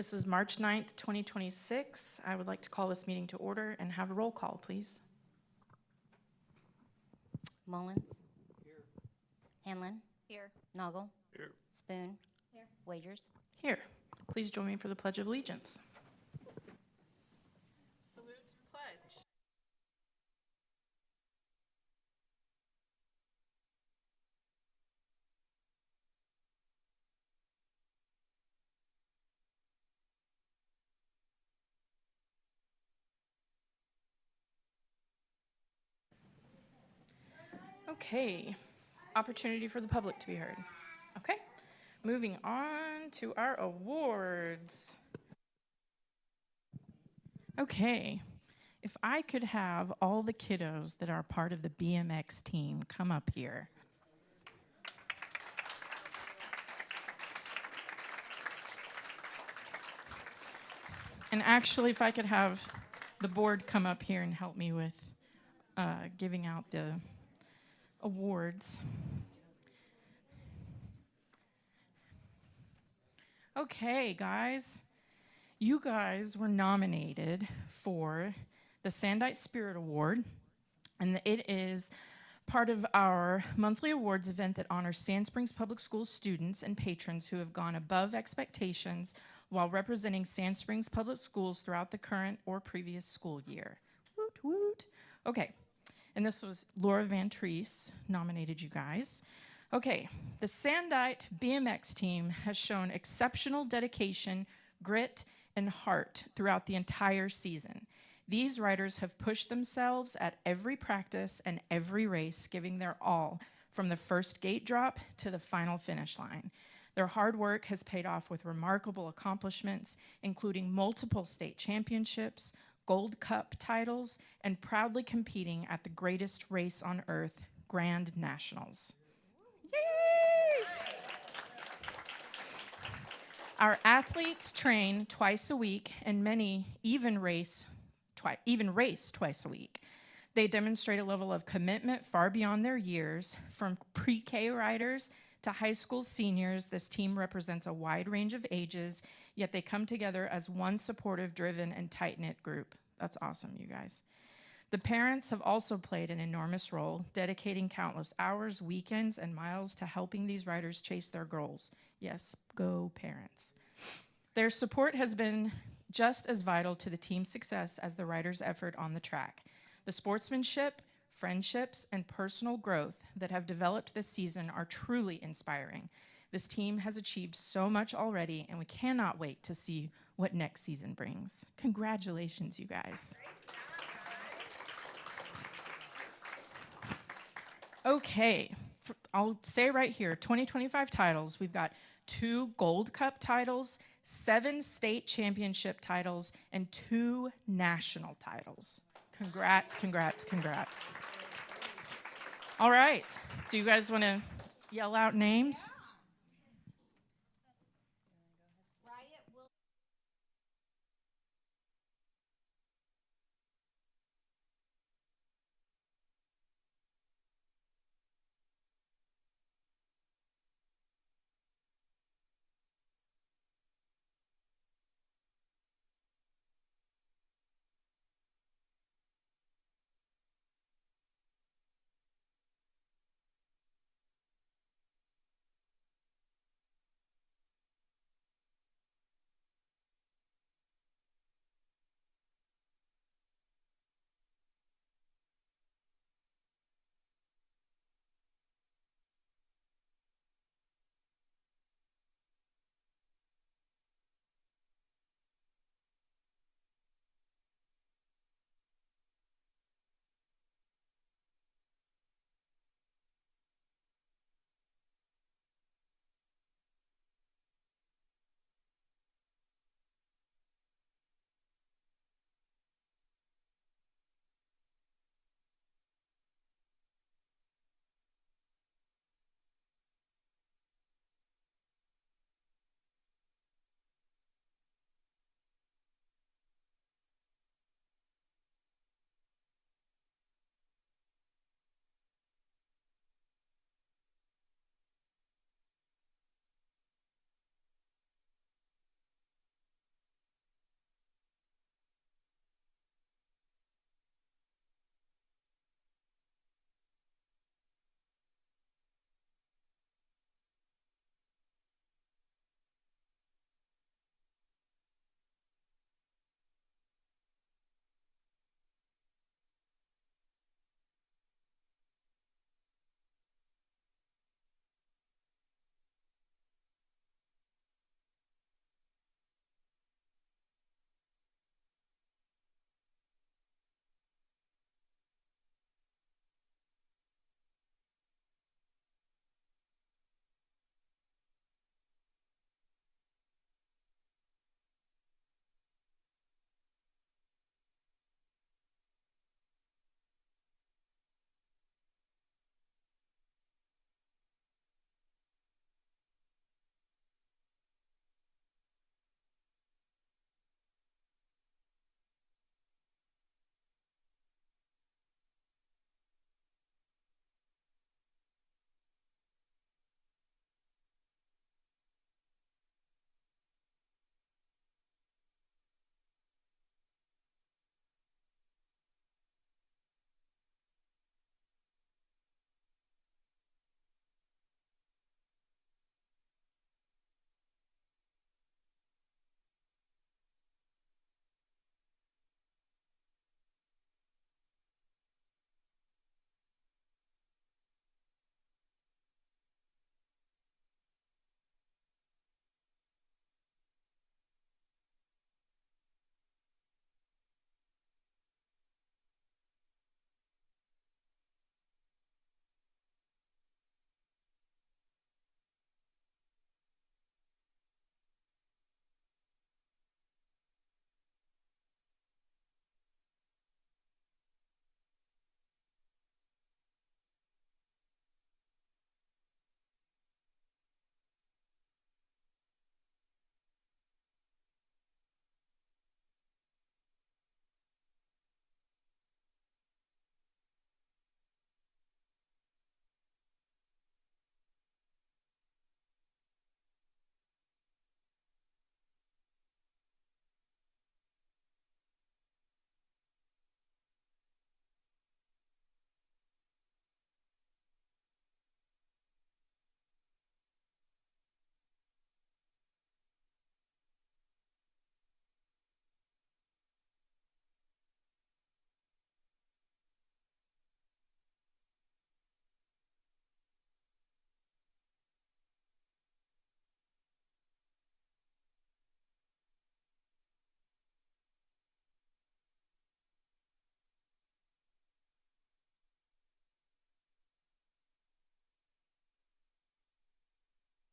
This is March 9th, 2026. I would like to call this meeting to order and have a roll call, please. Mullins. Here. Hanlon. Here. Noggle. Here. Spoon. Here. Wagers. Here. Please join me for the Pledge of Allegiance. Salute and pledge. Okay, opportunity for the public to be heard. Okay, moving on to our awards. Okay, if I could have all the kiddos that are part of the BMX team come up here. And actually, if I could have the board come up here and help me with giving out the awards. Okay, guys. You guys were nominated for the Sandite Spirit Award, and it is part of our monthly awards event that honors Sand Springs Public Schools students and patrons who have gone above expectations while representing Sand Springs Public Schools throughout the current or previous school year. Woot, woot. Okay, and this was Laura Van Treese nominated you guys. Okay, the Sandite BMX team has shown exceptional dedication, grit, and heart throughout the entire season. These riders have pushed themselves at every practice and every race, giving their all from the first gate drop to the final finish line. Their hard work has paid off with remarkable accomplishments, including multiple state championships, Gold Cup titles, and proudly competing at the greatest race on earth, Grand Nationals. Yay! Our athletes train twice a week, and many even race twice a week. They demonstrate a level of commitment far beyond their years. From pre-K riders to high school seniors, this team represents a wide range of ages, yet they come together as one supportive, driven, and tight-knit group. That's awesome, you guys. The parents have also played an enormous role, dedicating countless hours, weekends, and miles to helping these riders chase their goals. Yes, go parents. Their support has been just as vital to the team's success as the riders' effort on the track. The sportsmanship, friendships, and personal growth that have developed this season are truly inspiring. This team has achieved so much already, and we cannot wait to see what next season brings. Congratulations, you guys. Okay, I'll say right here, 2025 titles. We've got 2 Gold Cup titles, 7 state championship titles, and 2 national titles. Congrats, congrats, congrats. All right, do you guys want to yell out names?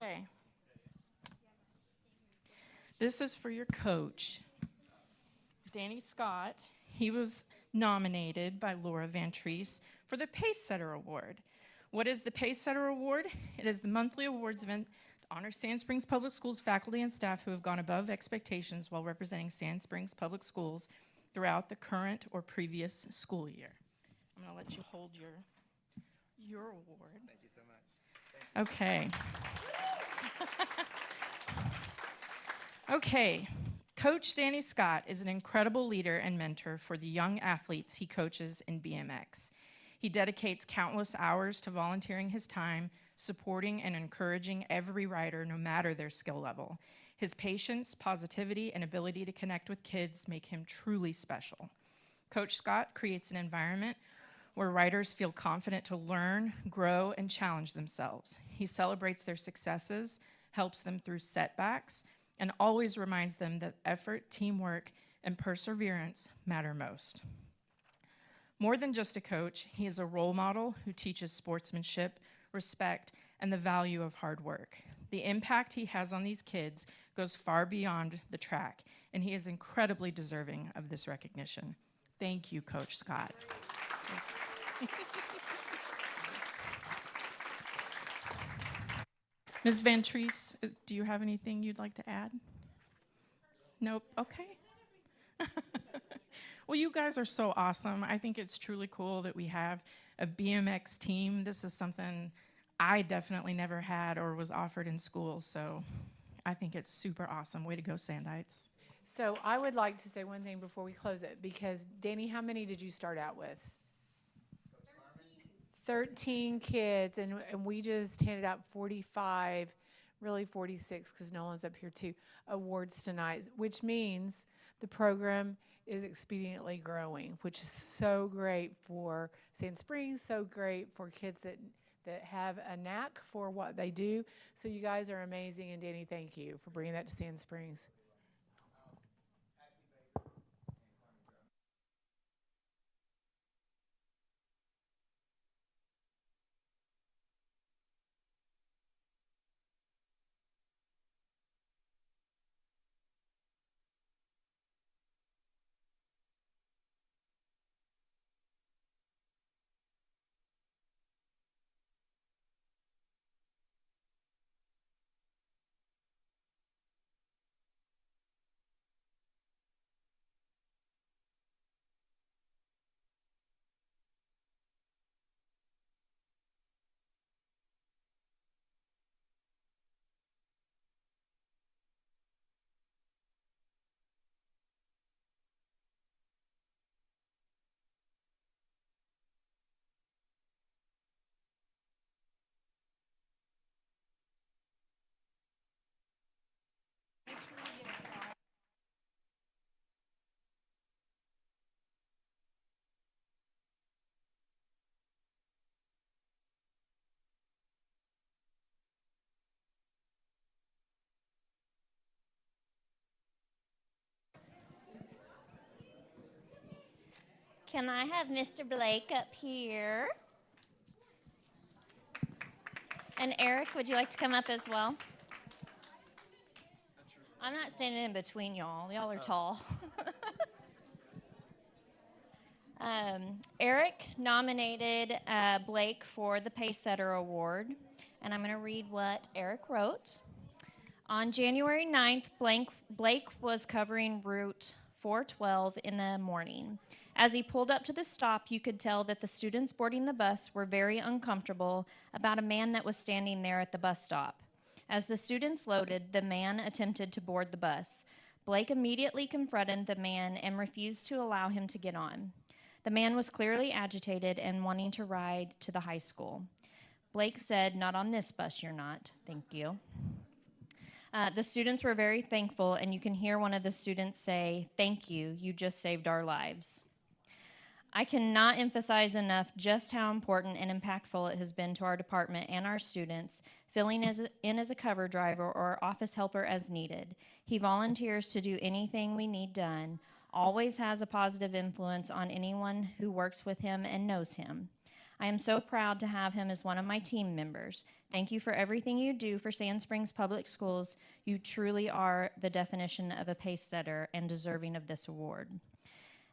Okay. This is for your coach, Danny Scott. He was nominated by Laura Van Treese for the Pacesetter Award. What is the Pacesetter Award? It is the monthly awards event to honor Sand Springs Public Schools faculty and staff who have gone above expectations while representing Sand Springs Public Schools throughout the current or previous school year. I'm going to let you hold your award. Thank you so much. Okay. Okay. Coach Danny Scott is an incredible leader and mentor for the young athletes he coaches in BMX. He dedicates countless hours to volunteering his time, supporting and encouraging every rider no matter their skill level. His patience, positivity, and ability to connect with kids make him truly special. Coach Scott creates an environment where riders feel confident to learn, grow, and challenge themselves. He celebrates their successes, helps them through setbacks, and always reminds them that effort, teamwork, and perseverance matter most. More than just a coach, he is a role model who teaches sportsmanship, respect, and the value of hard work. The impact he has on these kids goes far beyond the track, and he is incredibly deserving of this recognition. Thank you, Coach Scott. Ms. Van Treese, do you have anything you'd like to add? Nope, okay. Well, you guys are so awesome. I think it's truly cool that we have a BMX team. This is something I definitely never had or was offered in school, so I think it's super awesome. Way to go, Sandites. So I would like to say one thing before we close it, because Danny, how many did you start out with? 13 kids, and we just handed out 45, really 46, because Nolan's up here too, awards tonight, which means the program is expediently growing, which is so great for Sand Springs, so great for kids that have a knack for what they do. So you guys are amazing, and Danny, thank you for bringing that to Sand Springs. Can I have Mr. Blake up here? And Eric, would you like to come up as well? I'm not standing in between y'all. Y'all are tall. Eric nominated Blake for the Pacesetter Award, and I'm going to read what Eric wrote. On January 9th, Blake was covering Route 412 in the morning. As he pulled up to the stop, you could tell that the students boarding the bus were very uncomfortable about a man that was standing there at the bus stop. As the students loaded, the man attempted to board the bus. Blake immediately confronted the man and refused to allow him to get on. The man was clearly agitated and wanting to ride to the high school. Blake said, "Not on this bus, you're not. Thank you." The students were very thankful, and you can hear one of the students say, "Thank you, you just saved our lives." I cannot emphasize enough just how important and impactful it has been to our department and our students, filling in as a cover driver or office helper as needed. He volunteers to do anything we need done, always has a positive influence on anyone who works with him and knows him. I am so proud to have him as one of my team members. Thank you for everything you do for Sand Springs Public Schools. You truly are the definition of a pace setter and deserving of this award.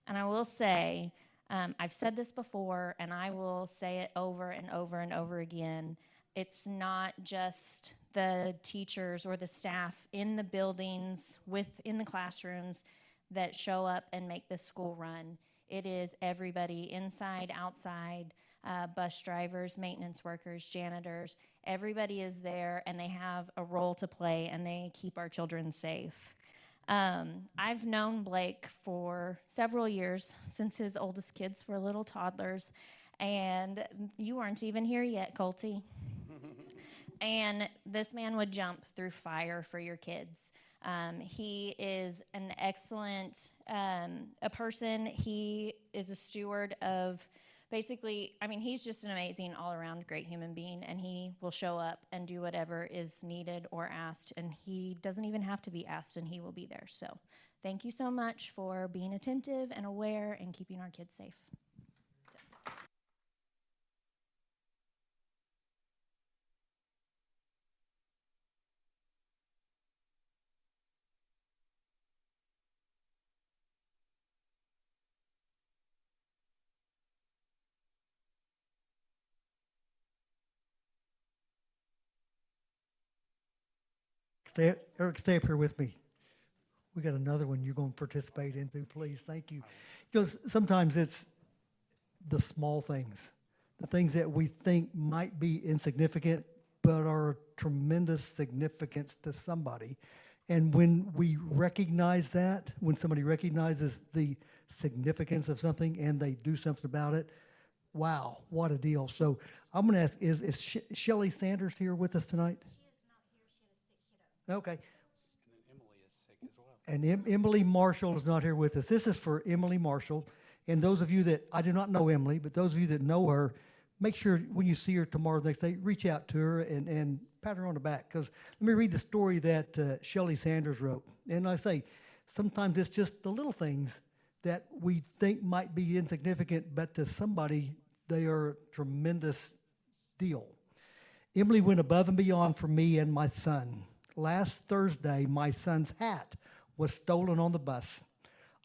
And I will say, I've said this before, and I will say it over and over and over again. It's not just the teachers or the staff in the buildings, in the classrooms that show up and make this school run. It is everybody inside, outside, bus drivers, maintenance workers, janitors. Everybody is there, and they have a role to play, and they keep our children safe. I've known Blake for several years, since his oldest kids were little toddlers, and you weren't even here yet, Colty. And this man would jump through fire for your kids. He is an excellent a person. He is a steward of basically, I mean, he's just an amazing all-around great human being, and he will show up and do whatever is needed or asked, and he doesn't even have to be asked, and he will be there. So thank you so much for being attentive and aware and keeping our kids safe. Eric, stay up here with me. We got another one you're going to participate in too, please. Thank you. Because sometimes it's the small things, the things that we think might be insignificant, but are tremendous significance to somebody. And when we recognize that, when somebody recognizes the significance of something and they do something about it, wow, what a deal. So I'm going to ask, is Shelley Sanders here with us tonight? Okay. And then Emily is sick as well. And Emily Marshall is not here with us. This is for Emily Marshall. And those of you that, I do not know Emily, but those of you that know her, make sure when you see her tomorrow, they say, reach out to her and pat her on the back. Because let me read the story that Shelley Sanders wrote. And I say, sometimes it's just the little things that we think might be insignificant, but to somebody, they are a tremendous deal. Emily went above and beyond for me and my son. Last Thursday, my son's hat was stolen on the bus.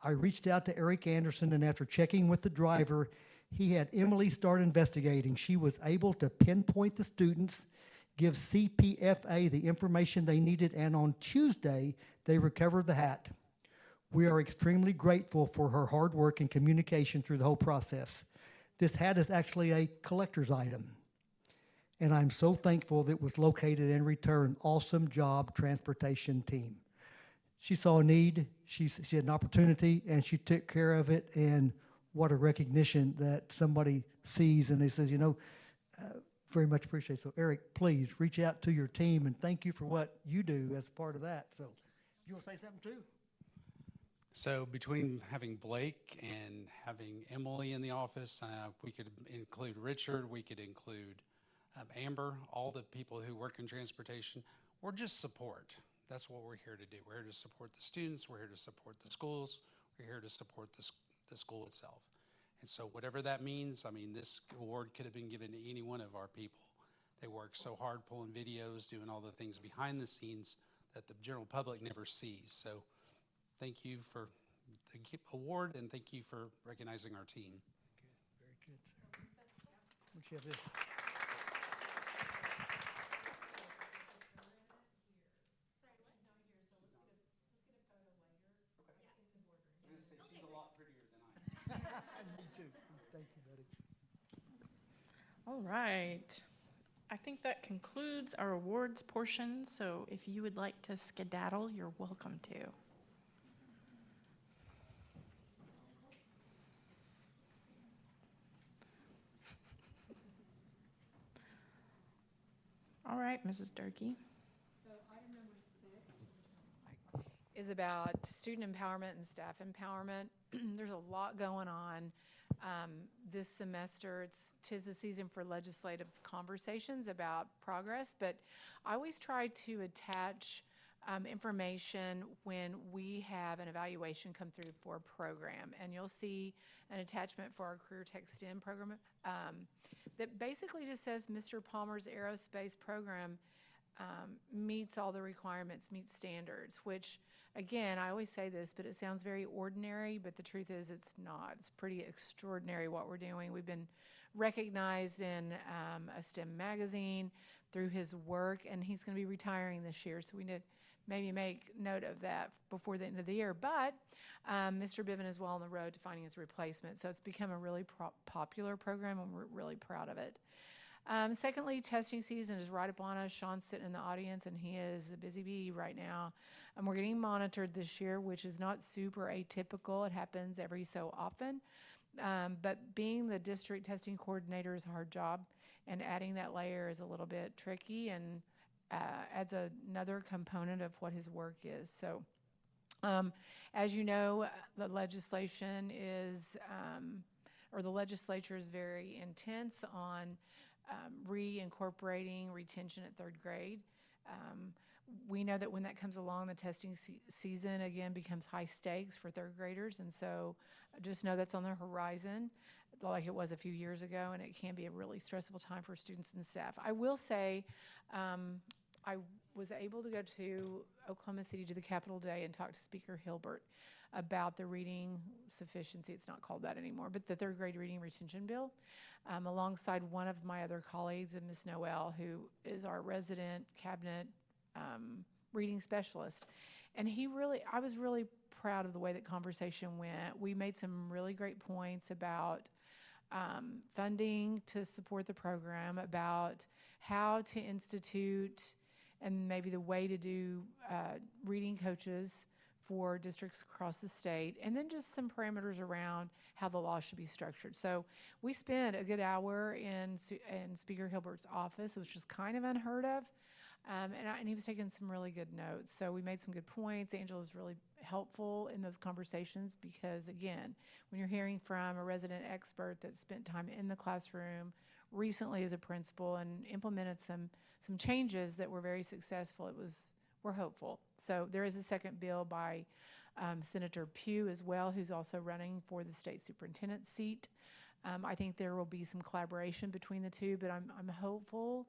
I reached out to Eric Anderson, and after checking with the driver, he had Emily start investigating. She was able to pinpoint the students, give CPFA the information they needed, and on Tuesday, they recovered the hat. We are extremely grateful for her hard work and communication through the whole process. This hat is actually a collector's item, and I'm so thankful that it was located and returned. Awesome job, transportation team. She saw a need, she had an opportunity, and she took care of it, and what a recognition that somebody sees and they says, you know, very much appreciate it. So Eric, please reach out to your team, and thank you for what you do as part of that. So you want to say something too? So between having Blake and having Emily in the office, we could include Richard, we could include Amber, all the people who work in transportation, or just support. That's what we're here to do. We're here to support the students, we're here to support the schools, we're here to support the school itself. And so whatever that means, I mean, this award could have been given to any one of our people. They work so hard pulling videos, doing all the things behind the scenes that the general public never sees. So thank you for the award, and thank you for recognizing our team. Good, very good. Why don't you have this? She's a lot prettier than I am. Me too. Thank you, buddy. All right. I think that concludes our awards portion. So if you would like to skedaddle, you're welcome to. All right, Mrs. Durkee. Is about student empowerment and staff empowerment. There's a lot going on this semester. Tis the season for legislative conversations about progress, but I always try to attach information when we have an evaluation come through for a program. And you'll see an attachment for our Career Tech STEM program that basically just says Mr. Palmer's aerospace program meets all the requirements, meets standards, which, again, I always say this, but it sounds very ordinary, but the truth is it's not. It's pretty extraordinary what we're doing. We've been recognized in a STEM magazine through his work, and he's going to be retiring this year, so we need to maybe make note of that before the end of the year. But Mr. Biven is well on the road to finding his replacement, so it's become a really popular program, and we're really proud of it. Secondly, testing season is right upon us. Sean's sitting in the audience, and he is a busy bee right now. And we're getting monitored this year, which is not super atypical. It happens every so often. But being the district testing coordinator is a hard job, and adding that layer is a little bit tricky and adds another component of what his work is. So, as you know, the legislation is, or the legislature is very intense on reincorporating retention at third grade. We know that when that comes along, the testing season again becomes high stakes for third graders, and so just know that's on the horizon, like it was a few years ago, and it can be a really stressful time for students and staff. I will say, I was able to go to Oklahoma City to the Capitol Day and talk to Speaker Hilbert about the reading sufficiency, it's not called that anymore, but the third grade reading retention bill, alongside one of my other colleagues, and Ms. Noel, who is our resident cabinet reading specialist. And I was really proud of the way that conversation went. We made some really great points about funding to support the program, about how to institute and maybe the way to do reading coaches for districts across the state, and then just some parameters around how the law should be structured. So we spent a good hour in Speaker Hilbert's office, which is kind of unheard of, and he was taking some really good notes. So we made some good points. Angela was really helpful in those conversations because, again, when you're hearing from a resident expert that spent time in the classroom recently as a principal and implemented some changes that were very successful, we're hopeful. So there is a second bill by Senator Pugh as well, who's also running for the state superintendent seat. I think there will be some collaboration between the two, but I'm hopeful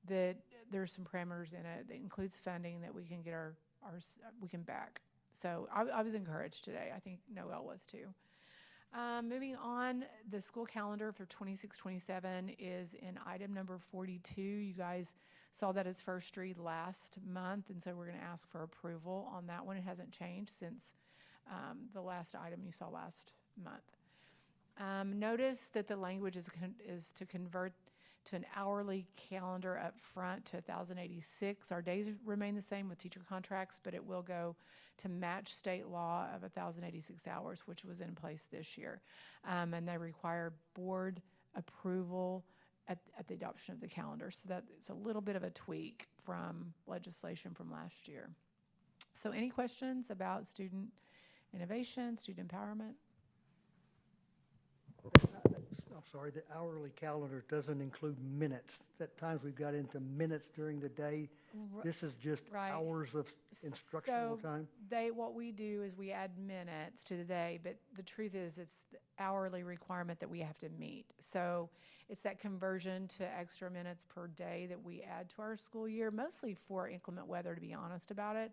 that there's some parameters in it that includes funding that we can get we can back. So I was encouraged today. I think Noel was too. Moving on, the school calendar for 26-27 is in item number 42. You guys saw that as first read last month, and so we're going to ask for approval on that one. It hasn't changed since the last item you saw last month. Notice that the language is to convert to an hourly calendar up front to 1,086. Our days remain the same with teacher contracts, but it will go to match state law of 1,086 hours, which was in place this year. And they require board approval at the adoption of the calendar. So that it's a little bit of a tweak from legislation from last year. So any questions about student innovation, student empowerment? I'm sorry, the hourly calendar doesn't include minutes. At times we've got into minutes during the day. This is just Right. hours of instructional So time. what we do is we add minutes to the day, but the truth is it's the hourly requirement that we have to meet. So it's that conversion to extra minutes per day that we add to our school year, mostly for inclement weather, to be honest about it.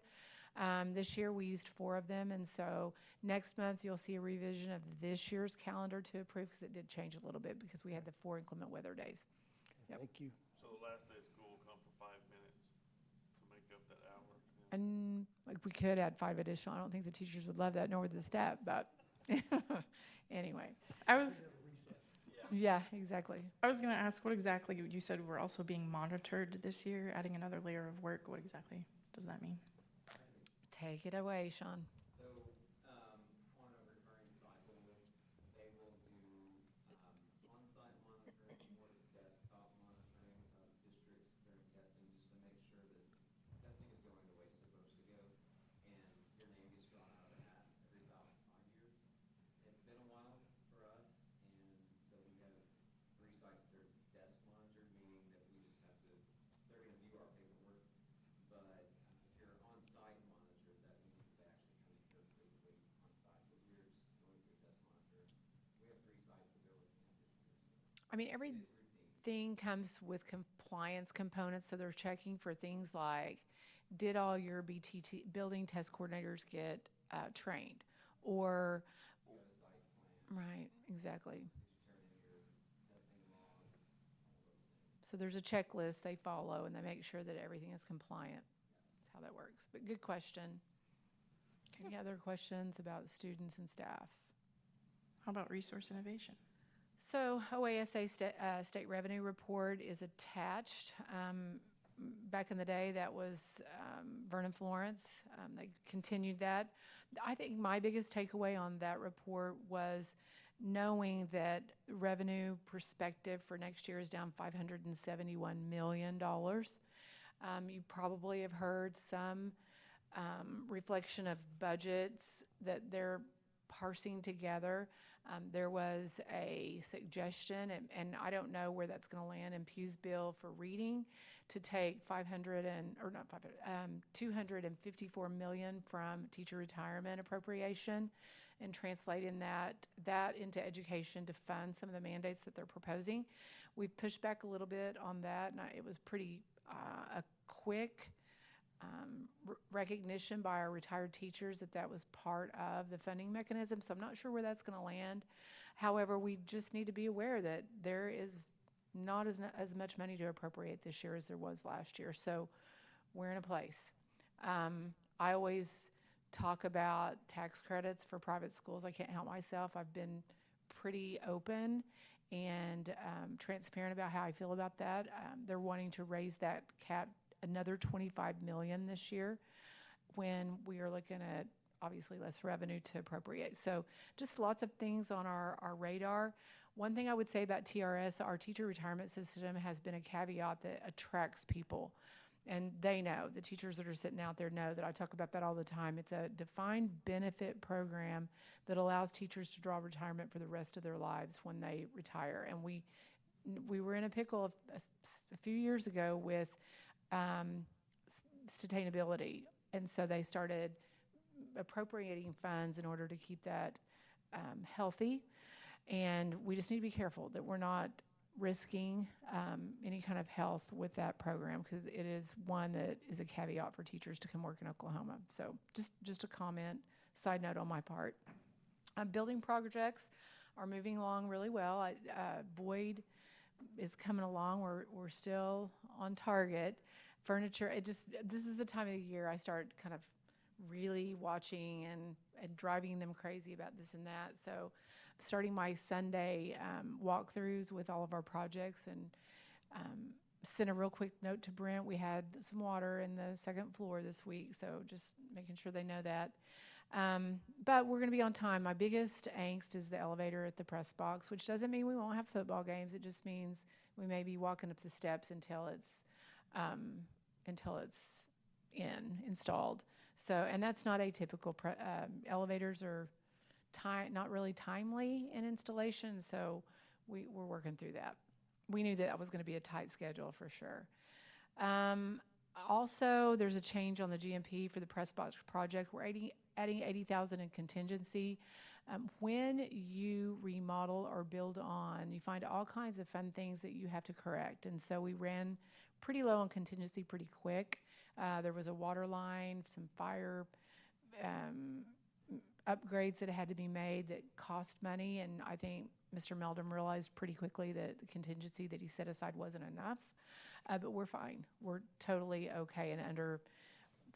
This year we used 4 of them, and so next month you'll see a revision of this year's calendar to approve because it did change a little bit because we had the 4 inclement weather days. Yep. Thank you. So the last day of school will come for 5 minutes to make up that hour. And like we could add 5 additional. I don't think the teachers would love that, nor would the staff, but anyway. Yeah, exactly. I was going to ask what exactly you said we're also being monitored this year, adding another layer of work. What exactly does that mean? Take it away, Sean. So, on a recurring cycle, they will do on-site monitoring or desktop monitoring of districts during testing, just to make sure that testing is going the way it's supposed to go, and your name gets drawn out of the hat every about 5 years. It's been a while for us, and so we have 3 sites that are desk monitored, meaning that we just have to, they're going to view our paperwork, but if you're on-site mean, everything comes with compliance components, so they're checking for things like, did all your BTT, building test coordinators get trained? Or, right, exactly. So there's a checklist they follow, and they make sure that everything is compliant. That's how that works. But good question. Any other questions about students and staff? How about resource innovation? So OASA state revenue report is attached. Back in the day, that was Vernon Florence. They continued that. I think my biggest takeaway on that report was knowing that revenue perspective for next year is down $571 million. You probably have heard some reflection of budgets that they're parsing together. There was a suggestion, and I don't know where that's going to land in Pew's bill for reading, to take $254 million from teacher retirement appropriation and translating that into education to fund some of the mandates that they're proposing. We've pushed back a little bit on that, and it was pretty a quick recognition by our retired teachers that that was part of the funding mechanism. So I'm not sure where that's going to land. However, we just need to be aware that there is not as much money to appropriate this year as there was last year. So we're in a place. I always talk about tax credits for private schools. I can't help myself. I've been pretty open and transparent about how I feel about that. They're wanting to raise that cap another $25 million this year, when we are looking at obviously less revenue to appropriate. So just lots of things on our radar. One thing I would say about TRS, our teacher retirement system has been a caveat that attracts people. And they know, the teachers that are sitting out there know that I talk about that all the time. It's a defined benefit program that allows teachers to draw retirement for the rest of their lives when they retire. And we were in a pickle a few years ago with sustainability. And so they started appropriating funds in order to keep that healthy. And we just need to be careful that we're not risking any kind of health with that program, because it is one that is a caveat for teachers to come work in Oklahoma. So just a comment, side note on my part. Building projects are moving along really well. Boyd is coming along. We're still on target. Furniture, this is the time of the year I start kind of really watching and driving them crazy about this and that. So starting my Sunday walkthroughs with all of our projects, and sent a real quick note to Brent. We had some water in the second floor this week, so just making sure they know that. But we're going to be on time. My biggest angst is the elevator at the press box, which doesn't mean we won't have football games. It just means we may be walking up the steps until it's installed. So, and that's not atypical. Elevators are not really timely in installation, so we're working through that. We knew that was going to be a tight schedule for sure. Also, there's a change on the GMP for the press box project. We're adding $80,000 in contingency. When you remodel or build on, you find all kinds of fun things that you have to correct. And so we ran pretty low on contingency pretty quick. There was a water line, some fire upgrades that had to be made that cost money. And I think Mr. Meldrum realized pretty quickly that the contingency that he set aside wasn't enough. But we're fine. We're totally okay and under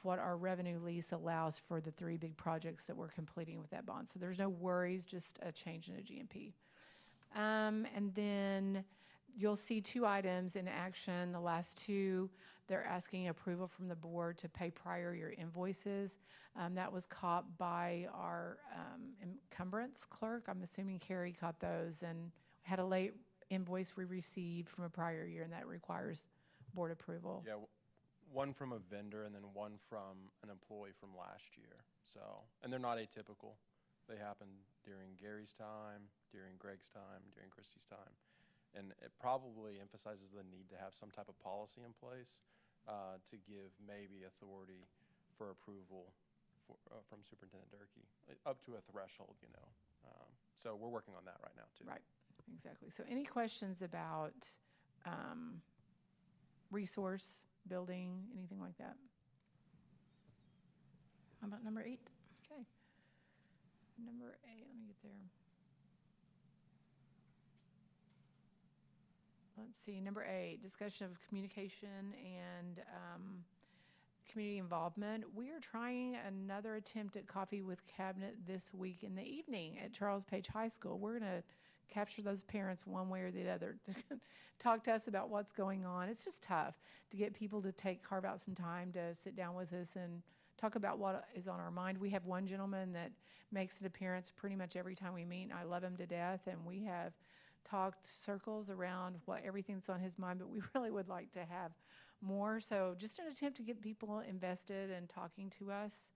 what our revenue lease allows for the 3 big projects that we're completing with that bond. So there's no worries, just a change in a GMP. And then you'll see 2 items in action. The last 2, they're asking approval from the board to pay prior year invoices. That was caught by our encumbrance clerk. I'm assuming Carrie caught those, and had a late invoice we received from a prior year, and that requires board approval. Yeah, one from a vendor and then one from an employee from last year. So, and they're not atypical. They happen during Gary's time, during Greg's time, during Christie's time. And it probably emphasizes the need to have some type of policy in place to give maybe authority for approval from Superintendent Durkee, up to a threshold, you know. So we're working on that right now too. Right. Exactly. So any questions about resource building, anything like that? How about number 8? Okay. Number 8, let me get there. Let's see, number 8, discussion of communication and community involvement. We are trying another attempt at Coffee with Cabinet this week in the evening at Charles Page High School. We're going to capture those parents one way or the other to talk to us about what's going on. It's just tough to get people to carve out some time to sit down with us and talk about what is on our mind. We have one gentleman that makes an appearance pretty much every time we meet, and I love him to death, and we have talked circles around everything that's on his mind, but we really would like to have more. So just an attempt to get people invested and talking to us.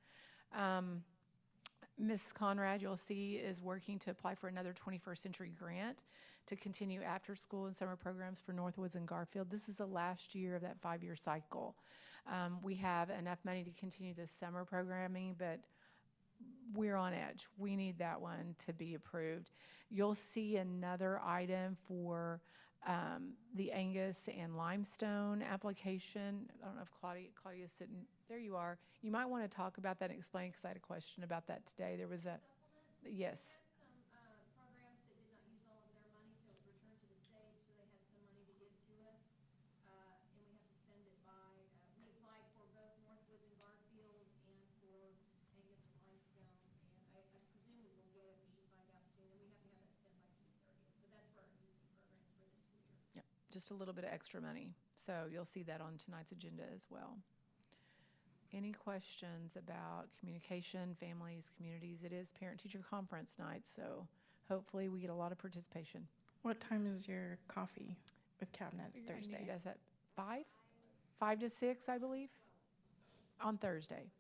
Ms. Conrad, you'll see, is working to apply for another 21st Century grant to continue after school and summer programs for Northwoods and Garfield. This is the last year of that 5-year cycle. We have enough money to continue the summer programming, but we're on edge. We need that one to be approved. You'll see another item for the Angus and Limestone application. I don't know if Claudia's sitting, there you are. You might want to talk about that and explain, because I had a question about that today. There was a, yes. Programs that did not use all of their money, so it was returned to the state, so they had some money to give to us, and we have to spend it by, we applied for both Northwoods and Garfield and for Angus and Limestone, and I presume we will get it, we should find out soon, and we have to have that spent by June 30th, but that's for our existing programs for this school year. Yep, just a little bit of extra money. So you'll see that on tonight's agenda as well. Any questions about communication, families, communities? It is parent-teacher conference night, so hopefully we get a lot of participation. What time is your coffee with Cabinet I Thursday? need us at 5? 5 to 6, I believe, on Thursday.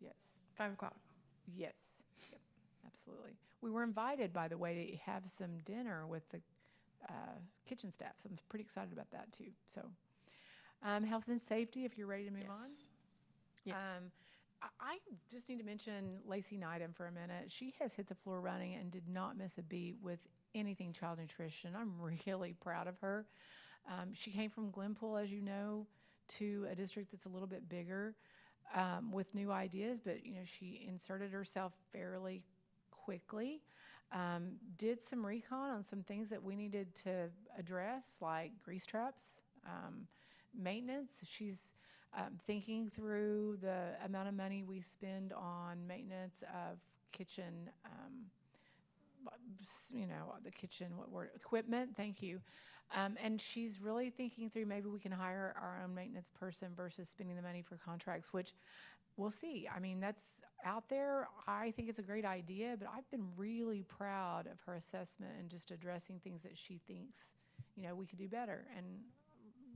Yes. 5 o'clock. Yes. Yep. Absolutely. We were invited, by the way, to have some dinner with the kitchen staff, so I'm pretty excited about that too. So, health and safety, if you're ready to move on. Yes. I just need to mention Lacey Neidham for a minute. She has hit the floor running and did not miss a beat with anything child nutrition. I'm really proud of her. She came from Glenpool, as you know, to a district that's a little bit bigger with new ideas, but she inserted herself fairly quickly. Did some recon on some things that we needed to address, like grease traps, maintenance. She's thinking through the amount of money we spend on maintenance of kitchen, the kitchen, equipment, thank you. And she's really thinking through, maybe we can hire our own maintenance person versus spending the money for contracts, which we'll see. I mean, that's out there. I think it's a great idea, but I've been really proud of her assessment and just addressing things that she thinks, we could do better. And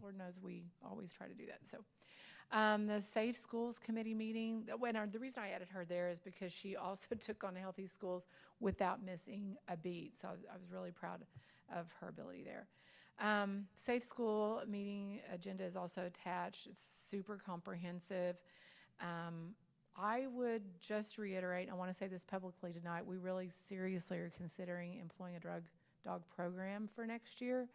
Lord knows we always try to do that. So the Safe Schools Committee meeting, the reason I added her there is because she also took on Healthy Schools without missing a beat. So I was really proud of her ability there. Safe School meeting agenda is also attached. It's super comprehensive. I would just reiterate, I want to say this publicly tonight, we really seriously are considering employing a drug dog program for next year.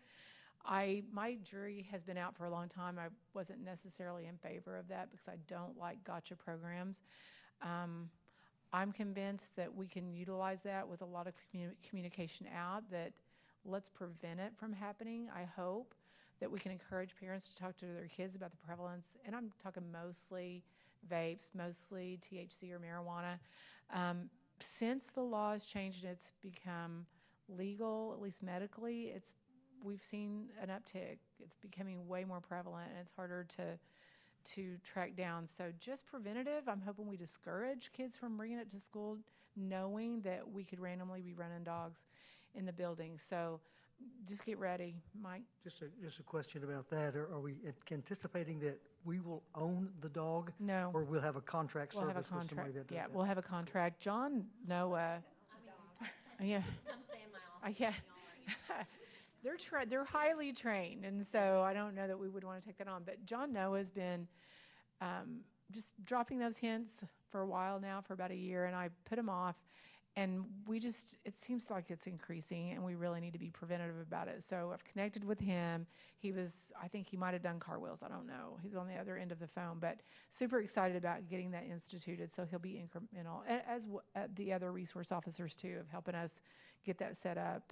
My jury has been out for a long time. I wasn't necessarily in favor of that because I don't like gotcha programs. I'm convinced that we can utilize that with a lot of communication out, that let's prevent it from happening. I hope that we can encourage parents to talk to their kids about the prevalence, and I'm talking mostly vapes, mostly THC or marijuana. Since the law has changed and it's become legal, at least medically, we've seen an uptick. It's becoming way more prevalent, and it's harder to track down. So just preventative. I'm hoping we discourage kids from bringing it to school, knowing that we could randomly be running dogs in the building. So just get ready, Mike. Just a question about that. Are we anticipating that we will own the dog? No. Or we'll have a contract We'll have service a with somebody contract. that does Yeah, that? we'll have a contract. John Noah. Yeah. I'm saying my office. Yeah. They're highly trained, and so I don't know that we would want to take that on. But John Noah's been just dropping those hints for a while now, for about a year, and I put him off. And it seems like it's increasing, and we really need to be preventative about it. So I've connected with him. I think he might have done car wheels. I don't know. He was on the other end of the phone, but super excited about getting that instituted. So he'll be incremental, as the other resource officers too, of helping us get that set up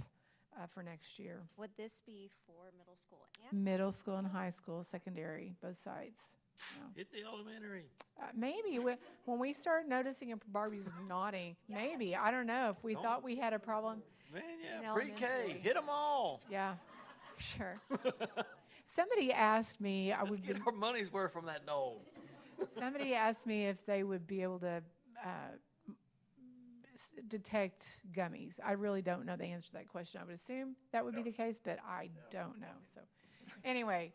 for next year. Would this be for middle school and? Middle school and high school, secondary, both sides. Hit the elementary. Maybe when we start noticing, and Barbie's nodding, maybe, I don't know, if we thought we had a problem. Man, In yeah, pre-K, elementary. hit them all. Yeah, sure. Somebody asked me, Let's get our money's worth from that dog. somebody asked me if they would be able to detect gummies. I really don't know the answer to that question. I would assume that would be the case, but I don't know. So anyway,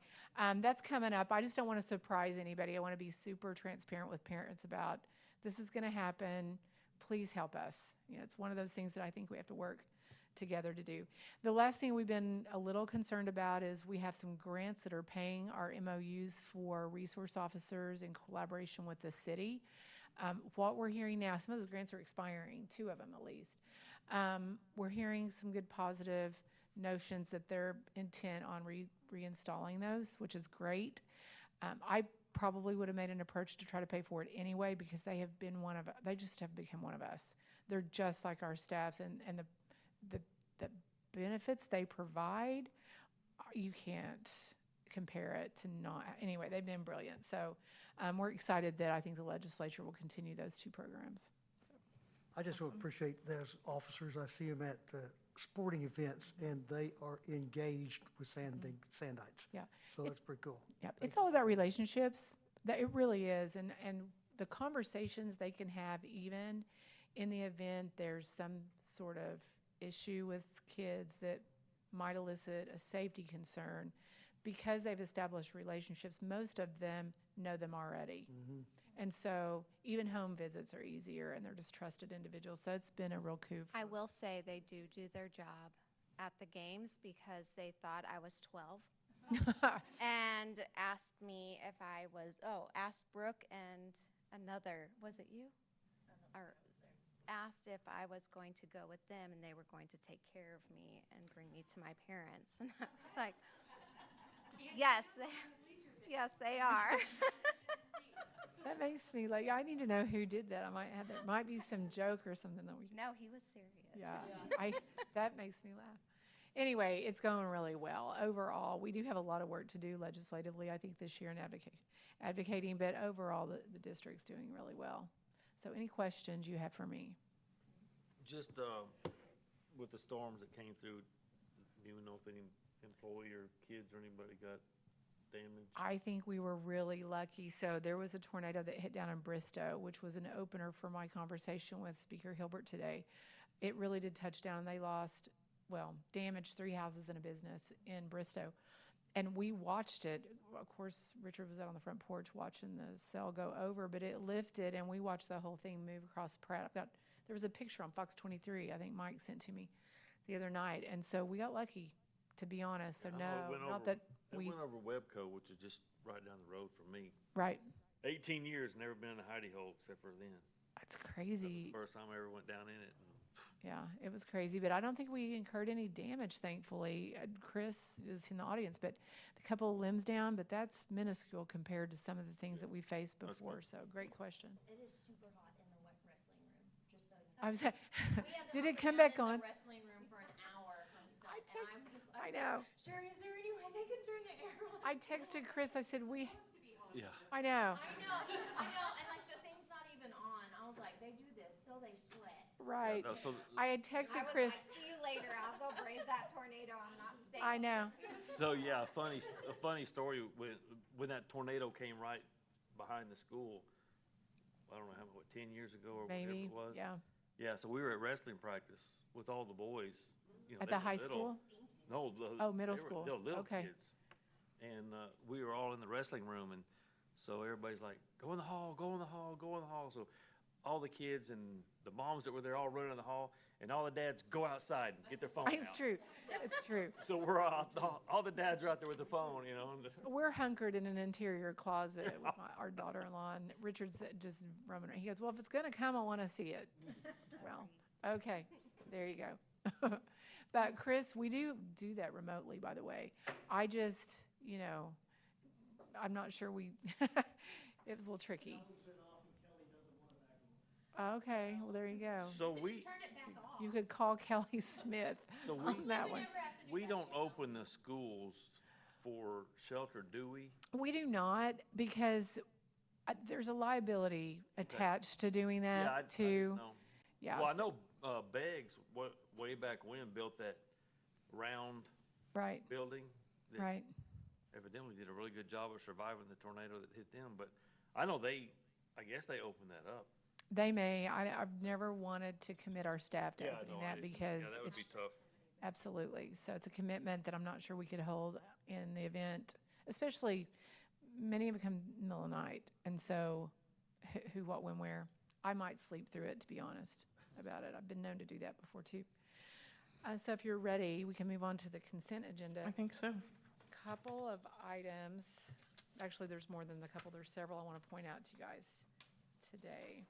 that's coming up. I just don't want to surprise anybody. I want to be super transparent with parents about this is going to happen. Please help us. It's one of those things that I think we have to work together to do. The last thing we've been a little concerned about is we have some grants that are paying our MOUs for resource officers in collaboration with the city. What we're hearing now, some of those grants are expiring, 2 of them at least. We're hearing some good positive notions that they're intent on reinstalling those, which is great. I probably would have made an approach to try to pay for it anyway, because they just have become one of us. They're just like our staffs, and the benefits they provide, you can't compare it to not. Anyway, they've been brilliant. So we're excited that I think the legislature will continue those 2 programs. I just appreciate those officers. I see them at sporting events, and they are engaged with Sandites. Yeah. So that's pretty cool. Yeah, it's all about relationships. That it really is, and the conversations they can have, even in the event there's some sort of issue with kids that might elicit a safety concern, because they've established relationships. Most of them know them already, and so even home visits are easier, and they're just trusted individuals. So it's been a real coup. I will say they do their job at the games, because they thought I was 12 and asked me if I was, asked Brooke and another, was it you? Or asked if I was going to go with them, and they were going to take care of me and bring me to my parents. And I was like, yes, yes, they are. That makes me I need to know who did that. There might be some joke or something that we. No, he was serious. Yeah, that makes me laugh. Anyway, it's going really well. Overall, we do have a lot of work to do legislatively, I think, this year in advocating, but overall, the district's doing really well. So any questions you have for me? Just with the storms that came through, do you know if any employee or kids or anybody got damaged? I think we were really lucky. So there was a tornado that hit down in Bristow, which was an opener for my conversation with Speaker Hilbert today. It really did touch down, and they damaged 3 houses and a business in Bristow. And we watched it. Of course, Richard was out on the front porch watching the cell go over, but it lifted, and we watched the whole thing move across Pratt. There was a picture on Fox 23, I think Mike sent to me the other night. And so we got lucky, to be honest. So I know no, it not that we. went over Webco, which is just right down the road from me. Right. 18 years, never been in a hidey hole except for then. That's That was crazy. the first time I ever went down in it. Yeah, it was crazy, but I don't think we incurred any damage, thankfully. Chris is in the audience, but a couple of limbs down, but that's minuscule compared to some of the things that we faced That's before. good. So great question. It is super hot in the wrestling room, just so you know. I was, We had to did hunt it come down back in on? the wrestling room for an hour from stuff, I and I'm just I know. Sherry, is there any way they can turn the air on? I texted Chris. I said, Yeah. I know. I know, and like the thing's not even on. I was like, they do this so they sweat. Right. No, so, I had texted I was Chris. like, see you later. I'll go brave that tornado. I'm not staying. I know. so yeah, a funny story when that tornado came right behind the school. I don't know 10 years ago or whatever Maybe. it was. Yeah. Yeah, so we were at wrestling practice with all the boys. At they the were high little. school? No, Middle they were- school. they were little Okay. kids. And we were all in the wrestling room, and so everybody's like, go in the hall, go in the hall, go in the hall. So all the kids and the moms that were there all running in the hall, and all the dads go outside and get their phone It's out. true. It's true. So we're all the dads are out there with their phone, and We're hunkered in an interior closet with our daughter-in-law, and Richard's just roaming around. He goes, well, if it's going to come, I want to see it. Well, Okay, there you go. But Chris, we do that remotely, by the way. I just, I'm not sure it was a little tricky. Okay, well, there you go. So You could call Kelly Smith So on that one. we don't open the schools for shelter, do we? We do not, because there's a liability attached to doing Yeah, I that didn't too. know. Yeah, Well, I know Beggs, way back when, built that round right, building. that right. Evidently did a really good job of surviving the tornado that hit them, but I know I guess they opened that up. They may. I've never wanted to commit our staff to opening no, I that didn't. because Yeah, that would it's be tough. absolutely. So it's a commitment that I'm not sure we could hold in the event, especially many of them come middle of the night. And so who, what, when, where. I might sleep through it, to be honest about it. I've been known to do that before too. So if you're ready, we can move on to the consent agenda. I think so. Couple of items. Actually, there's more than the couple. There's several I want to point out to you guys today.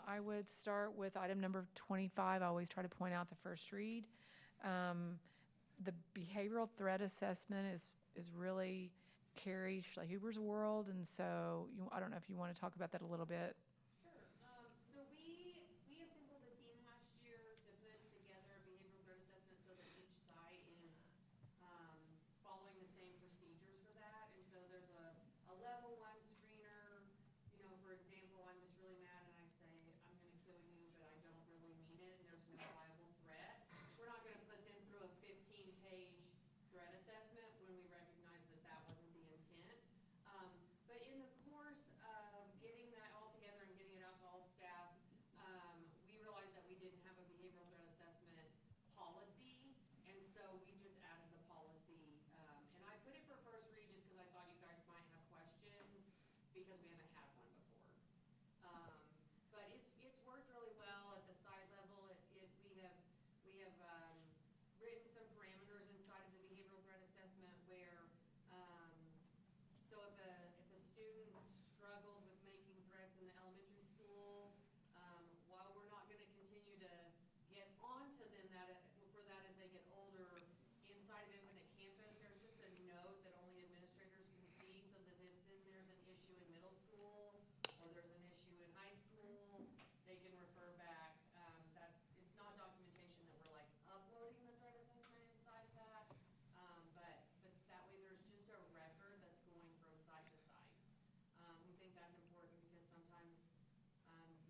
I would start with item number 25. I always try to point out the first read. The behavioral threat assessment is really Carrie Schlehuber's world, and so I don't know if you want to talk about that a little bit. Sure. So we assembled a team last year to put together a behavioral threat assessment so that each site is following the same procedures for that. And so there's a level 1 screener. For example, I'm just really mad and I say, I'm going to kill you, but I don't really mean it, and there's no viable threat. We're not going to put them through a 15-page threat assessment when we recognize that that wasn't the intent. But in the course of getting that all together and getting it out to all staff, we realized that we didn't have a behavioral threat assessment policy, and so we just added the policy. And I put it for first read just because I thought you guys might have questions because we haven't had one before. But it's worked really well at the site level. We have written some parameters inside of the behavioral threat assessment where so if a student struggles with making threats in the elementary school, while we're not going to continue to get onto them for that as they get older, inside of Infinite Campus, there's just a note that only administrators can see, so that if then there's an issue in middle school or there's an issue in high school, they can refer back. It's not documentation that we're like uploading the threat assessment inside of that, but that way there's just a record that's going from site to site. We think that's important because sometimes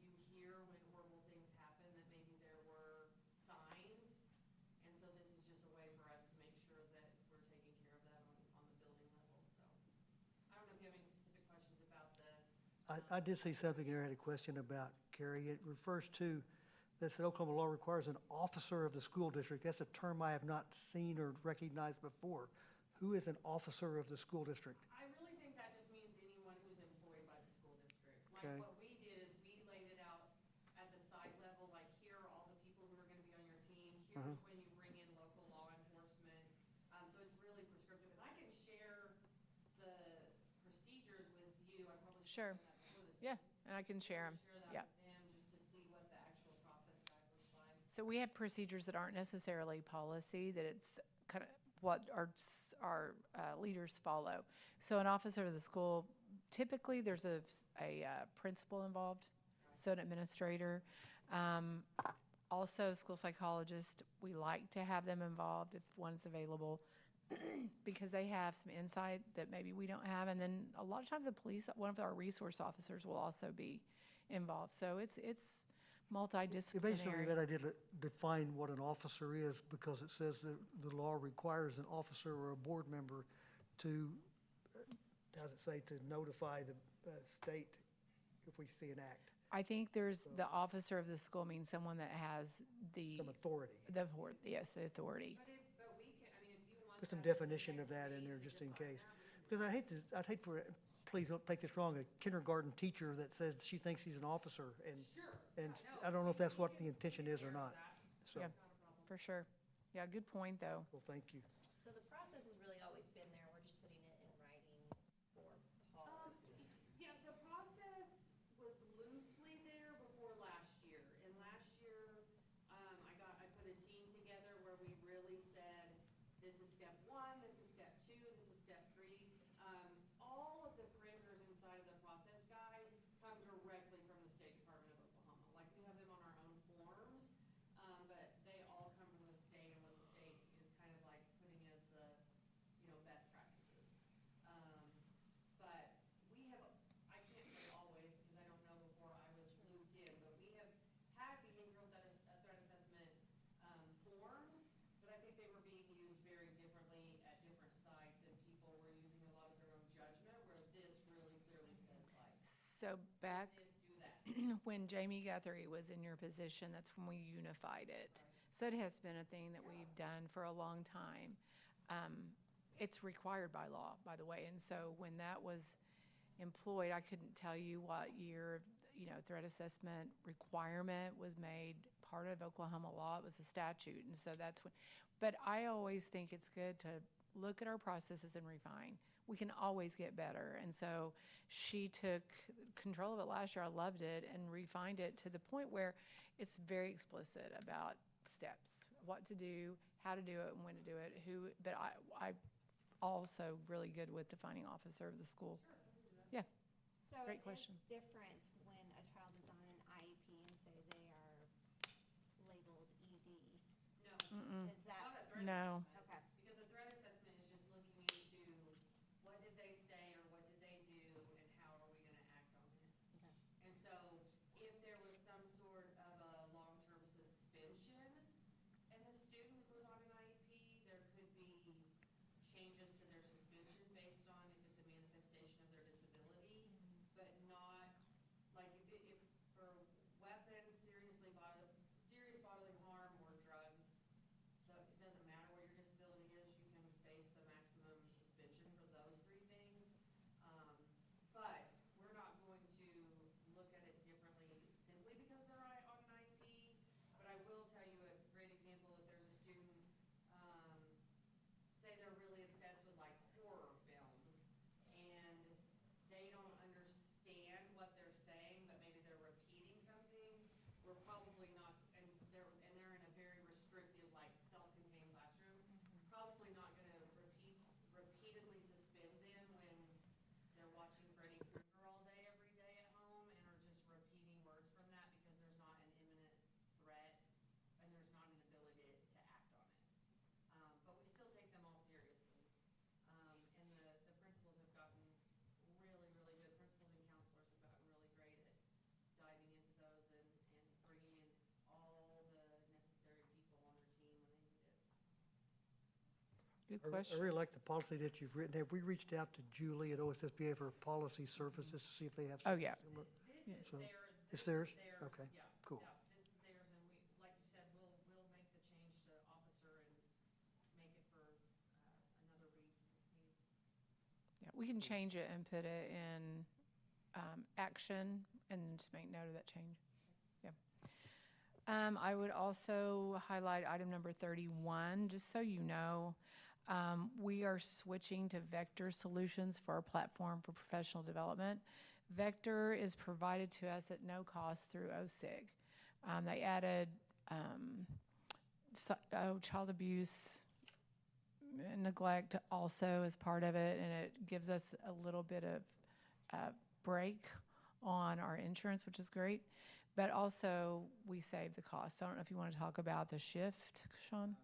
you hear when horrible things happen that maybe there were signs, and so this is just a way for us to make sure that we're taking care of that on the building level. So I don't know if you have any specific questions about the. I did see something there, I had a question about, Carrie. It refers to, that said Oklahoma law requires an officer of the school district. That's a term I have not seen or recognized before. Who is an officer of the school district? I really think that just means anyone who's employed by the school district. Okay. Like what we did is we laid it out at the site level, like here are all the people who are gonna be on your team. Here's when you bring in local law enforcement. So it's really prescriptive. And I can share the procedures with you. I probably should Sure. have done that before this. Yeah, and I can share them. Share that Yeah. with them just to see what the actual process guide looks like. So we have procedures that aren't necessarily policy, that it's kind of what our leaders follow. So an officer of the school, typically there's a principal involved, so an administrator. Also, school psychologist, we like to have them involved if one's available because they have some insight that maybe we don't have. And then a lot of times the police, one of our resource officers will also be involved. So it's Basically, multidisciplinary. that I did define what an officer is, because it says that the law requires an officer or a board member to, how does it say, to notify the state if we see an act, I think there's, the officer of the school means someone that has the, some authority. yes, the authority. But we can, I mean, if you want. Put some definition of that in there just in case. Because I'd hate for, please don't take this wrong, a kindergarten teacher that says she thinks he's an officer, and I don't know if that's what the intention is or not. So, Yeah, for sure. Yeah, good point, though. well, thank you. So the process has really always been there, we're just putting it in writing for policy. Yeah, the process was loosely there before last year. And last year, this is step one, this is step two, this is step three. All of the parameters inside of the process guide come directly from the State Department of Oklahoma. Like, we have them on our own forms, but they all come from the state, and what the state is kind of like putting as the, best practices. But we have, I can't say always, because I don't know before I was moved in, but we have had behavioral threat assessment forms, but I think they were being used very differently at different sites, and people were using a lot of their own judgment, where this really clearly says, like, So back this, do that. when Jamie Guthrie was in your position, that's when we unified it. So it has been a thing that we've done for a long time. It's required by law, by the way. And so when that was employed, I couldn't tell you what year, threat assessment requirement was made part of Oklahoma law. It was a statute. And so that's when, but I always think it's good to look at our processes and refine. We can always get better. And so she took control of it last year. I loved it, and refined it to the point where it's very explicit about steps, what to do, how to do it, and when to do it, who, but I also really good with defining officer of the school. Yeah. So Great it question. is different when a child is on an IEP and say they are labeled ED. No. Is that, Not a threat No. assessment. okay. Because a threat assessment is just looking into what did they say or what did they do and how are we gonna act on it. Okay. And so if there was some sort of a long-term suspension and the student was on an IEP, there could be changes to their suspension based on if it's a manifestation of their disability, but not, like, if for weapons, serious bodily harm, or drugs, it doesn't matter what your disability is, you can face the maximum suspension for those three things. But we're not going to look at it differently simply because they're on an IEP. But I will tell you a great example, if there's a student, say they're really obsessed with, like, horror films, and they don't understand what they're saying, but maybe they're repeating something, we're probably not, and they're in a very restrictive, like, self-contained classroom, probably not gonna repeatedly suspend them when they're watching Freddy Krueger all day, every day at home, and are just repeating words from that because there's not an imminent threat, and there's not an ability to act on it. But we still take them all seriously. And the principals have gotten really, really good. Principals and counselors have gotten really great at diving into those and bringing in all the necessary people on their team when they need it. Good I question. really like the policy that you've written. Have we reached out to Julie at OSSBA for policy services to see if they have? Oh, yeah. similar? This is So, their. it's this theirs? is theirs, Okay, yeah, cool. yeah, this is theirs, and we, like you said, we'll make the change to officer and make it for, another read next meeting. Yeah, we can change it and put it in action and just make note of that change. Yeah. I would also highlight item number 31, just so you know. We are switching to Vector Solutions for our platform for professional development. Vector is provided to us at no cost through OSIG. They added child abuse, neglect also as part of it, and it gives us a little bit of break on our insurance, which is great. But also, we save the cost. I don't know if you want to talk about the shift, Sean?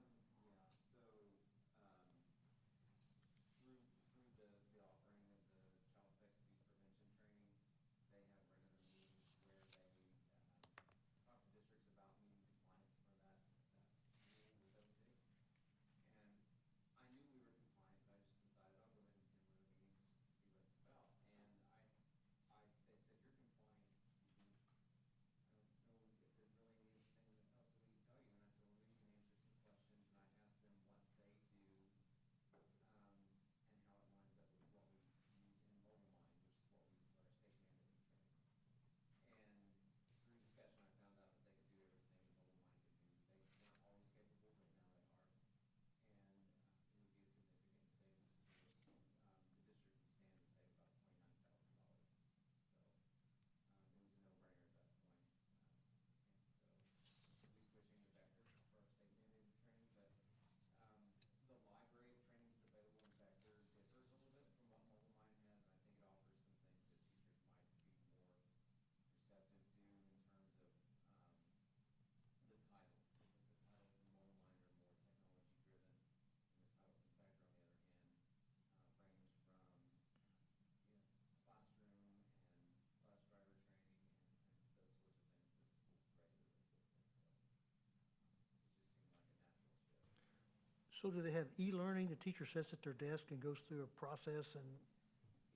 So do they have e-learning? The teacher sits at their desk and goes through a process and,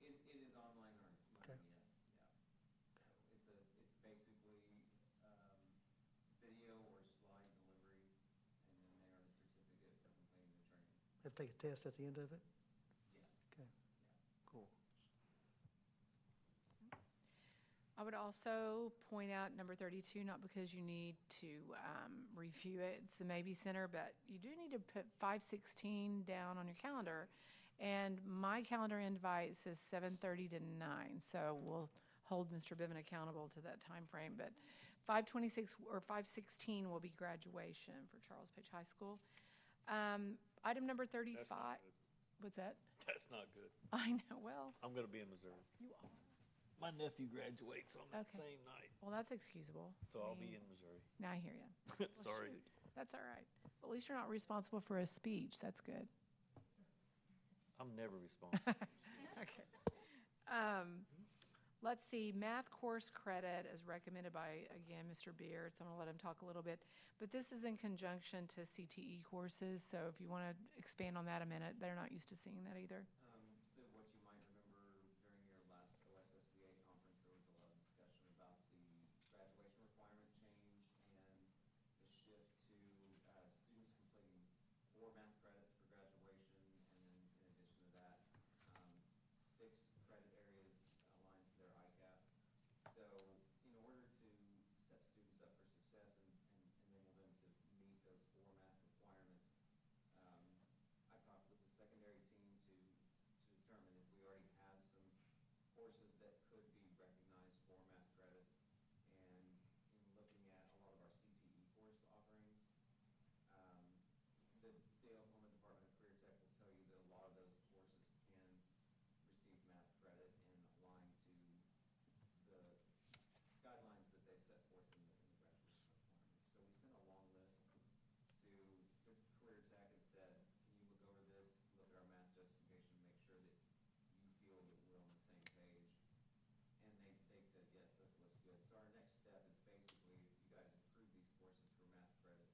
It is online learning, Okay. yes, yeah. So it's basically, video or slide delivery, and then they earn a certificate for completing the training. have to take a test at the end of it? Yes, Okay, cool. I would also point out number 32, not because you need to review it, it's the Maybe Center, but you do need to put 5/16 down on your calendar. And my calendar invite says 7:30 to 9, so we'll hold Mr. Biven accountable to that time frame. But 5/26 or 5/16 will be graduation for Charles Page High School. Item number 35. What's that? That's not good. I know, well, I'm gonna be in Missouri. you are. My nephew graduates on that Okay. same night, Well, that's excusable. so I'll be mean, in Missouri. Now I hear you. Sorry. That's all right. At least you're not responsible for a speech. That's good. I'm never responsible. Okay. Let's see, math course credit is recommended by, again, Mr. Beard, so I'm gonna let him talk a little bit. But this is in conjunction to CTE courses, so if you wanna expand on that a minute, they're not used to seeing that either. So what you might remember during your last OSSBA conference, there was a lot of discussion about the graduation requirement change and the shift to students completing 4 math credits for graduation, and then in addition to that, 6 credit areas aligned to their ICAP. So in order to set students up for success and enable them to meet those 4 math requirements, I talked with the secondary team to determine if we already had some courses that could be recognized for math credit. And in looking at a lot of our CTE course offerings, the Oklahoma Department of Career Tech will tell you that a lot of those courses can receive math credit and align to the guidelines that they've set forth in the graduation requirements. So we sent a long list to the Career Tech and said, can you look over this, look at our math justification, make sure that you feel that we're on the same page? And they said, yes, this looks good. So our next step is basically, if you guys approve these courses for math credit,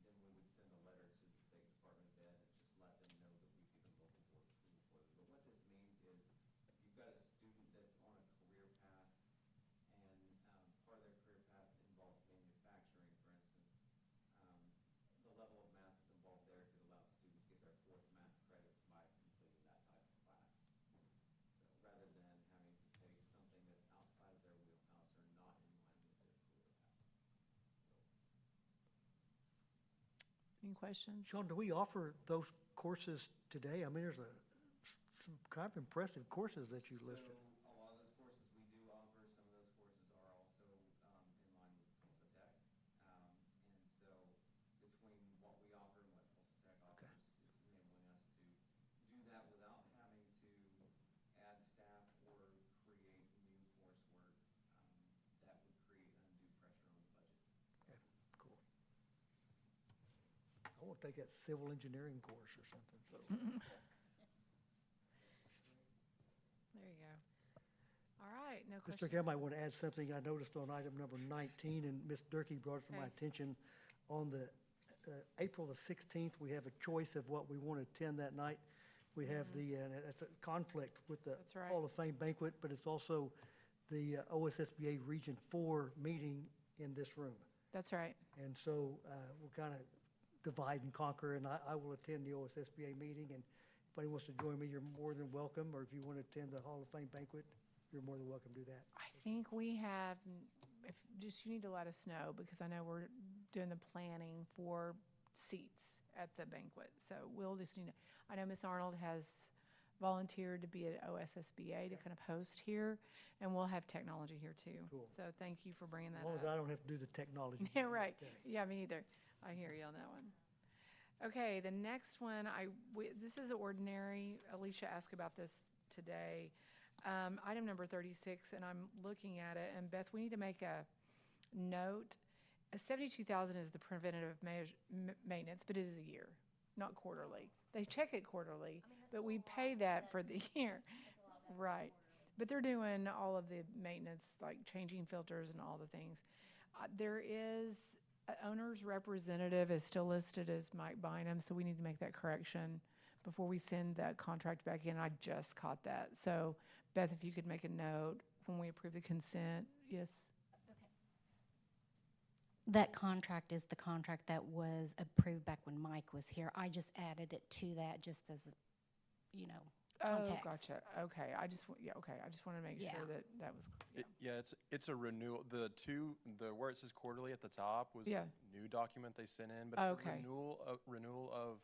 then we would send a letter to the State Department of Ed that just let them know that we've given local board approval for them. But what this means is, if you've got a student that's on a career path, and part of their career path involves manufacturing, for instance, the level of math that's involved there could allow students to get their 4th math credit by completing that type of class. So rather than having to take something that's outside of their wheelhouse or not in line with their career path. Any questions? Sean, do we offer those courses today? I mean, there's some kind of impressive courses that you listed. So a lot of those courses we do offer. Some of those courses are also in line with Tulsa Tech. And so between what we offer and what Tulsa Tech offers, it's enabling us to do that without having to add staff or create new coursework that would create undue pressure on the budget. Okay, cool. I want to take that civil engineering course or something, so. There you go. All right, no Mr. questions. Chair, I might want to add something I noticed on item number 19, and Ms. Durkee brought it to my Okay. attention. On the April the 16th, we have a choice of what we want to attend that night. We have the, and it's a conflict with the That's right. Hall of Fame banquet, but it's also the OSSBA Region 4 meeting in this room. That's right. And so we'll kind of divide and conquer, and I will attend the OSSBA meeting, and if anybody wants to join me, you're more than welcome, or if you want to attend the Hall of Fame banquet, you're more than welcome to do that. I think we have, if, just you need to let us know, because I know we're doing the planning for seats at the banquet. So we'll just need to, I know Miss Arnold has volunteered to be at OSSBA to kind of host here, and we'll have technology here too. Cool. So thank you for bringing that As long as up. I don't have to do the technology. Yeah, right. Okay. Yeah, me either. I hear you on that one. Okay, the next one, this is ordinary. Alicia asked about this today. Item number 36, and I'm looking at it, and Beth, we need to make a note. 72,000 is the preventative maintenance, but it is a year, not quarterly. They check it quarterly, but we pay that for the year. Right. But they're doing all of the maintenance, like changing filters and all the things. There is owner's representative is still listed as Mike Bynum, so we need to make that correction before we send that contract back in. I just caught that. So Beth, if you could make a note when we approve the consent, yes? That contract is the contract that was approved back when Mike was here. I just added it to that just as, context. Oh, gotcha. Okay, I just wanted to make Yeah. sure that that was, Yeah, it's a renewal. The where it says quarterly at the top was Yeah. a new document they sent in, but it's a Okay. renewal of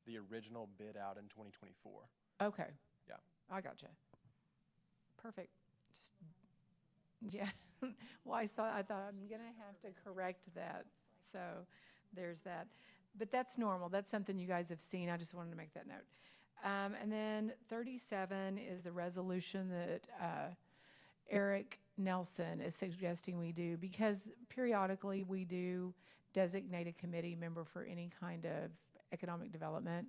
the original bid out in 2024. okay. Yeah. I gotcha. Perfect. Just, yeah. Well, I thought I'm gonna have to correct that. So there's that. But that's normal. That's something you guys have seen. I just wanted to make that note. And then 37 is the resolution that Eric Nelson is suggesting we do, because periodically we do designate a committee member for any kind of economic development.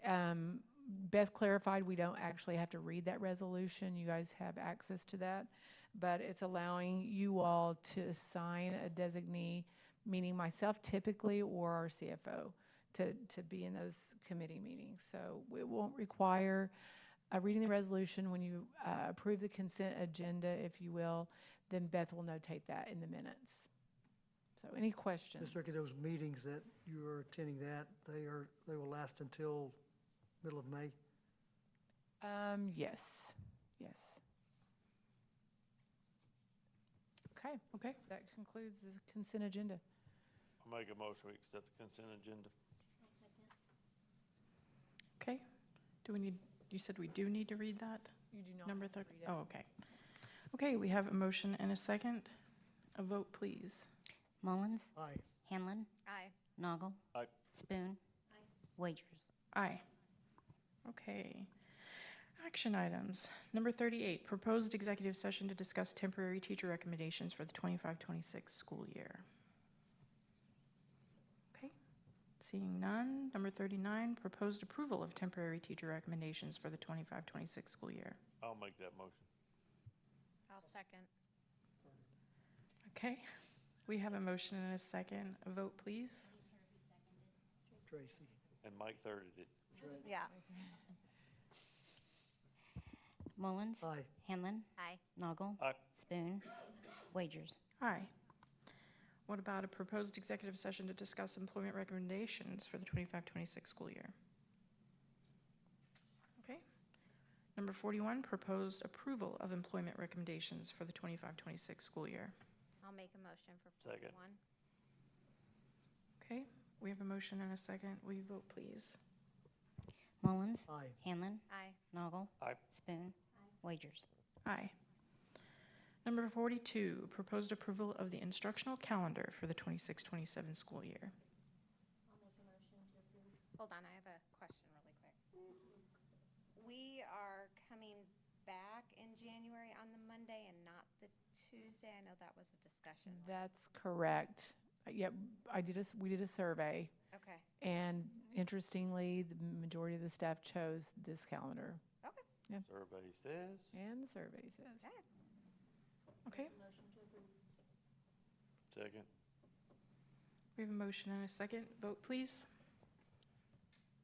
Beth clarified we don't actually have to read that resolution. You guys have access to that, but it's allowing you all to assign a designee, meaning myself typically or our CFO, to be in those committee meetings. So it won't require reading the resolution. When you approve the consent agenda, if you will, then Beth will notate that in the minutes. So any questions? Mr. Rickey, those meetings that you are attending they will last until middle of May? Yes. Okay, that concludes the consent agenda. I'll make a motion, we accept the consent agenda. Okay. You said we do need to read that? You do not Number have to 30? read it. Oh, okay. Okay, we have a motion and a second. A vote, please. Mullins, Aye. Hanlon, Aye. Noggle, Aye. Spoon, Wagers. Aye. Okay. Action items. Number 38, proposed executive session to discuss temporary teacher recommendations for the 25-26 school year. Okay. Seeing none. Number 39, proposed approval of temporary teacher recommendations for the 25-26 school year. I'll make that motion. I'll second. Okay. We have a motion and a second. A vote, please. Tracy. And Mike thirded it. Yeah. Mullins, Aye. Hanlon, Aye. Noggle, Aye. Spoon, Wagers. Aye. What about a proposed executive session to discuss employment recommendations for the 25-26 school year? Okay. Number 41, proposed approval of employment recommendations for the 25-26 school year. I'll make a motion for Second. 41. Okay, we have a motion and a second. Will you vote, please? Mullins, Aye. Hanlon, Aye. Noggle, Aye. Spoon, Wagers. Aye. Number 42, proposed approval of the instructional calendar for the 26-27 school year. Hold on, I have a question really quick. We are coming back in January on the Monday and not the Tuesday. I know that was a discussion. That's correct. Yep, we did a survey, Okay. and interestingly, the majority of the staff chose this calendar. Okay. Survey says. And the survey says. Okay. Okay, Second. we have a motion and a second. Vote, please.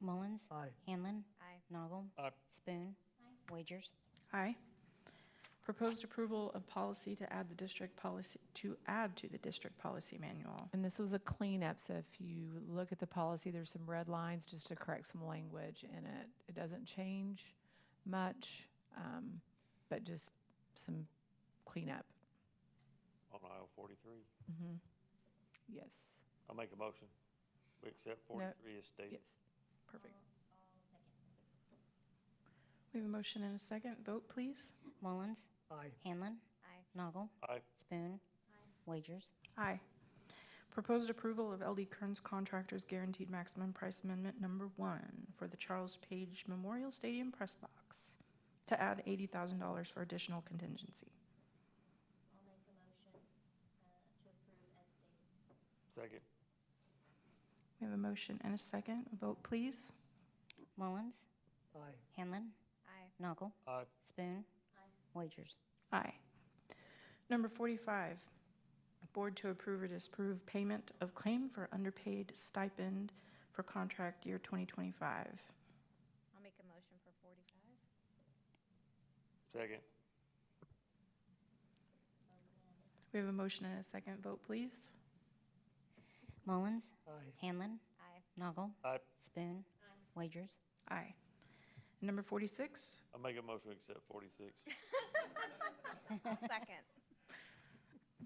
Mullins, Aye. Hanlon, Aye. Noggle, Aye. Spoon, Wagers. Aye. Proposed approval of policy to add to the district policy manual. And this was a cleanup, so if you look at the policy, there's some red lines just to correct some language in it. It doesn't change much, but just some cleanup. On aisle 43. Yes, I'll make a motion. We accept 43 as stated. yes, perfect. We have a motion and a second. Vote, please. Mullins, Aye. Hanlon, Aye. Noggle, Aye. Spoon, Wagers. Aye. Proposed approval of LD Kearns Contractors Guaranteed Maximum Price Amendment Number 1 for the Charles Page Memorial Stadium press box to add $80,000 for additional contingency. Second. We have a motion and a second. Vote, please. Mullins, Aye. Hanlon, Aye. Noggle, Aye. Spoon, Wagers. Aye. Number 45, board to approve or disapprove payment of claim for underpaid stipend for contract year 2025. I'll make a motion for 45. Second. We have a motion and a second. Vote, please. Mullins, Aye. Hanlon, Aye. Noggle, Aye. Spoon, Wagers. Aye. Number 46. I'll make a motion to accept 46. Second.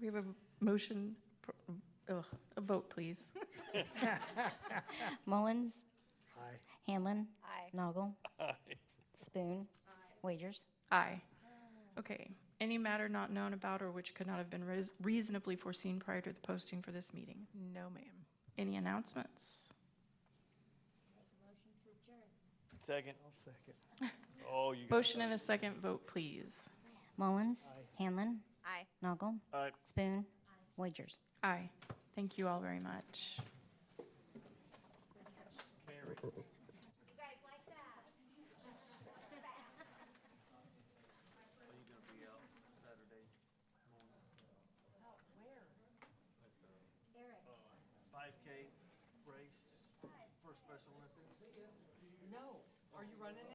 We have a motion. A vote, please. Mullins, Aye. Hanlon, Aye. Noggle, Aye. Spoon, Wagers. Aye. Okay. Any matter not known about or which could not have been reasonably foreseen prior to the posting for this meeting? No, ma'am. Any announcements? Second. I'll second. Oh, you got Motion and a second. Vote, please. Mullins, Aye. Hanlon, Aye. Noggle, Aye. Spoon, Wagers. Aye. Thank you all very much. Carrie. You guys like that? Are you gonna be out Saturday morning? Eric. 5K race for Special Olympics? No, are you running it?